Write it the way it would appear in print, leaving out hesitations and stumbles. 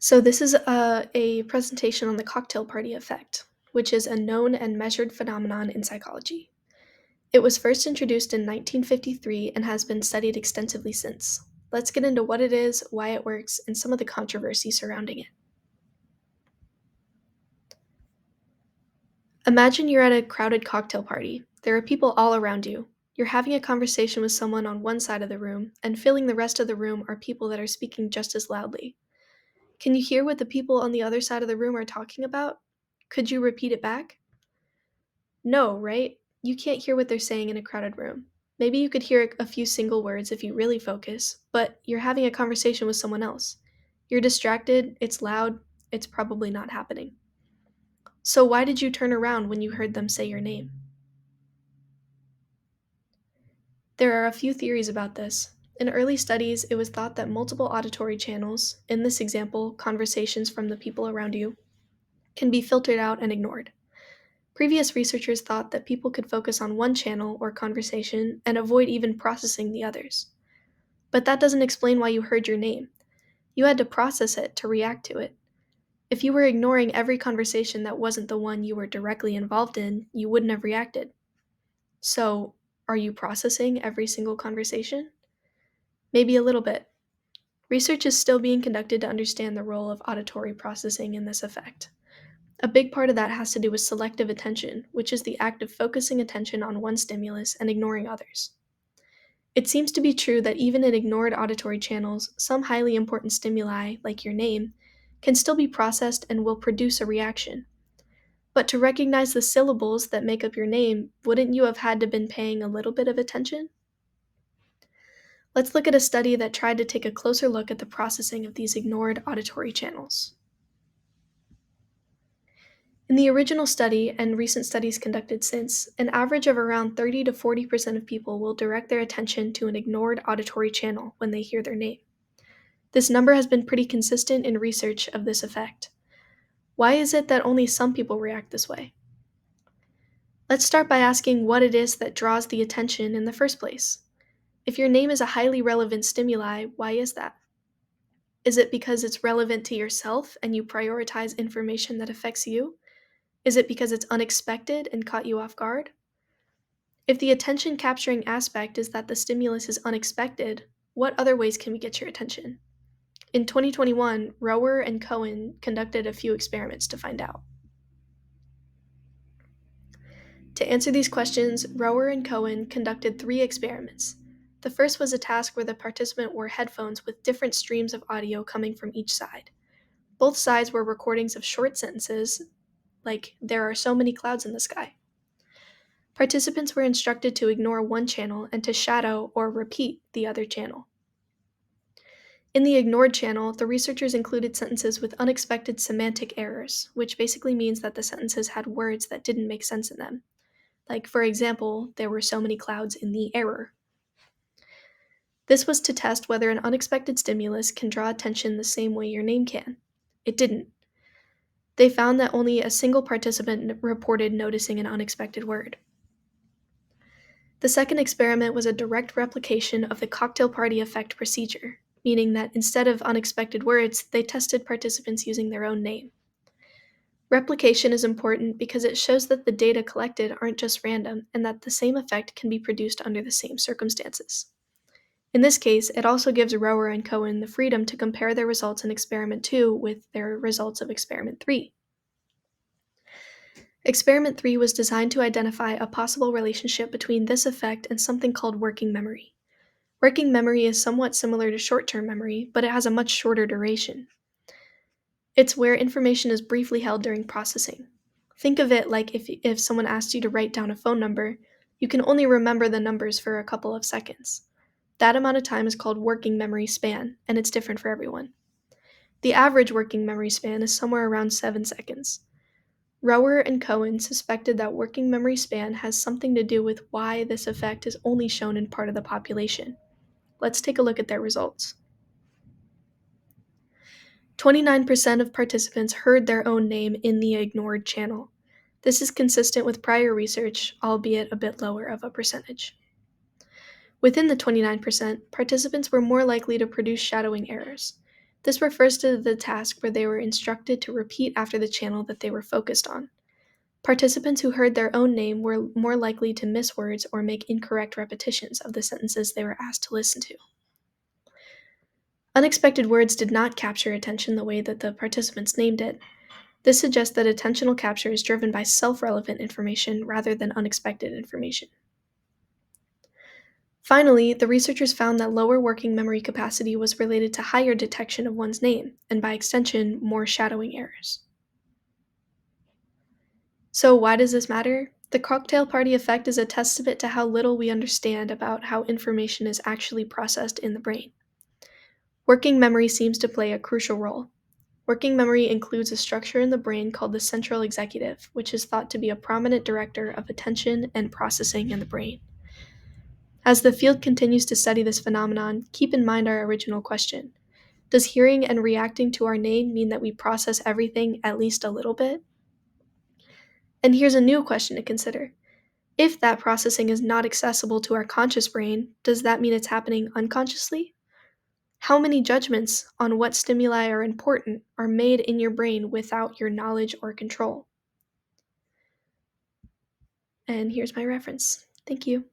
So this is a presentation on the cocktail party effect, which is a known and measured phenomenon in psychology. It was first introduced in 1953 and has been studied extensively since. Let's get into what it is, why it works, and some of the controversy surrounding it. Imagine you're at a crowded cocktail party. There are people all around you. You're having a conversation with someone on one side of the room, and filling the rest of the room are people that are speaking just as loudly. Can you hear what the people on the other side of the room are talking about? Could you repeat it back? No, right? You can't hear what they're saying in a crowded room. Maybe you could hear a few single words if you really focus, but you're having a conversation with someone else. You're distracted, it's loud, it's probably not happening. So, why did you turn around when you heard them say your name? There are a few theories about this. In early studies, it was thought that multiple auditory channels, in this example, conversations from the people around you, can be filtered out and ignored. Previous researchers thought that people could focus on one channel or conversation and avoid even processing the others. But that doesn't explain why you heard your name. You had to process it to react to it. If you were ignoring every conversation that wasn't the one you were directly involved in, you wouldn't have reacted. So, are you processing every single conversation? Maybe a little bit. Research is still being conducted to understand the role of auditory processing in this effect. A big part of that has to do with selective attention, which is the act of focusing attention on one stimulus and ignoring others. It seems to be true that even in ignored auditory channels, some highly important stimuli, like your name, can still be processed and will produce a reaction. But to recognize the syllables that make up your name, wouldn't you have had to been paying a little bit of attention? Let's look at a study that tried to take a closer look at the processing of these ignored auditory channels. In the original study and recent studies conducted since, an average of around 30 to 40% of people will direct their attention to an ignored auditory channel when they hear their name. This number has been pretty consistent in research of this effect. Why is it that only some people react this way? Let's start by asking what it is that draws the attention in the first place. If your name is a highly relevant stimuli, why is that? Is it because it's relevant to yourself and you prioritize information that affects you? Is it because it's unexpected and caught you off guard? If the attention capturing aspect is that the stimulus is unexpected, what other ways can we get your attention? In 2021, Rower and Cohen conducted a few experiments to find out. To answer these questions, Rower and Cohen conducted 3 experiments. The first was a task where the participant wore headphones with different streams of audio coming from each side. Both sides were recordings of short sentences, like, "There are so many clouds in the sky." Participants were instructed to ignore one channel and to shadow or repeat the other channel. In the ignored channel, the researchers included sentences with unexpected semantic errors, which basically means that the sentences had words that didn't make sense in them. Like, for example, "There were so many clouds in the error." This was to test whether an unexpected stimulus can draw attention the same way your name can. It didn't. They found that only a single participant reported noticing an unexpected word. The second experiment was a direct replication of the cocktail party effect procedure, meaning that instead of unexpected words, they tested participants using their own name. Replication is important because it shows that the data collected aren't just random and that the same effect can be produced under the same circumstances. In this case, it also gives Rower and Cohen the freedom to compare their results in Experiment 2 with their results of Experiment 3. Experiment 3 was designed to identify a possible relationship between this effect and something called working memory. Working memory is somewhat similar to short-term memory, but it has a much shorter duration. It's where information is briefly held during processing. Think of it like if someone asked you to write down a phone number, you can only remember the numbers for a couple of seconds. That amount of time is called working memory span, and it's different for everyone. The average working memory span is somewhere around 7 seconds. Rower and Cohen suspected that working memory span has something to do with why this effect is only shown in part of the population. Let's take a look at their results. 29% of participants heard their own name in the ignored channel. This is consistent with prior research, albeit a bit lower of a percentage. Within the 29%, participants were more likely to produce shadowing errors. This refers to the task where they were instructed to repeat after the channel that they were focused on. Participants who heard their own name were more likely to miss words or make incorrect repetitions of the sentences they were asked to listen to. Unexpected words did not capture attention the way that the participants named it. This suggests that attentional capture is driven by self-relevant information rather than unexpected information. Finally, the researchers found that lower working memory capacity was related to higher detection of one's name, and by extension, more shadowing errors. So why does this matter? The cocktail party effect is a testament to how little we understand about how information is actually processed in the brain. Working memory seems to play a crucial role. Working memory includes a structure in the brain called the central executive, which is thought to be a prominent director of attention and processing in the brain. As the field continues to study this phenomenon, keep in mind our original question. Does hearing and reacting to our name mean that we process everything at least a little bit? And here's a new question to consider. If that processing is not accessible to our conscious brain, does that mean it's happening unconsciously? How many judgments on what stimuli are important are made in your brain without your knowledge or control? And here's my reference. Thank you.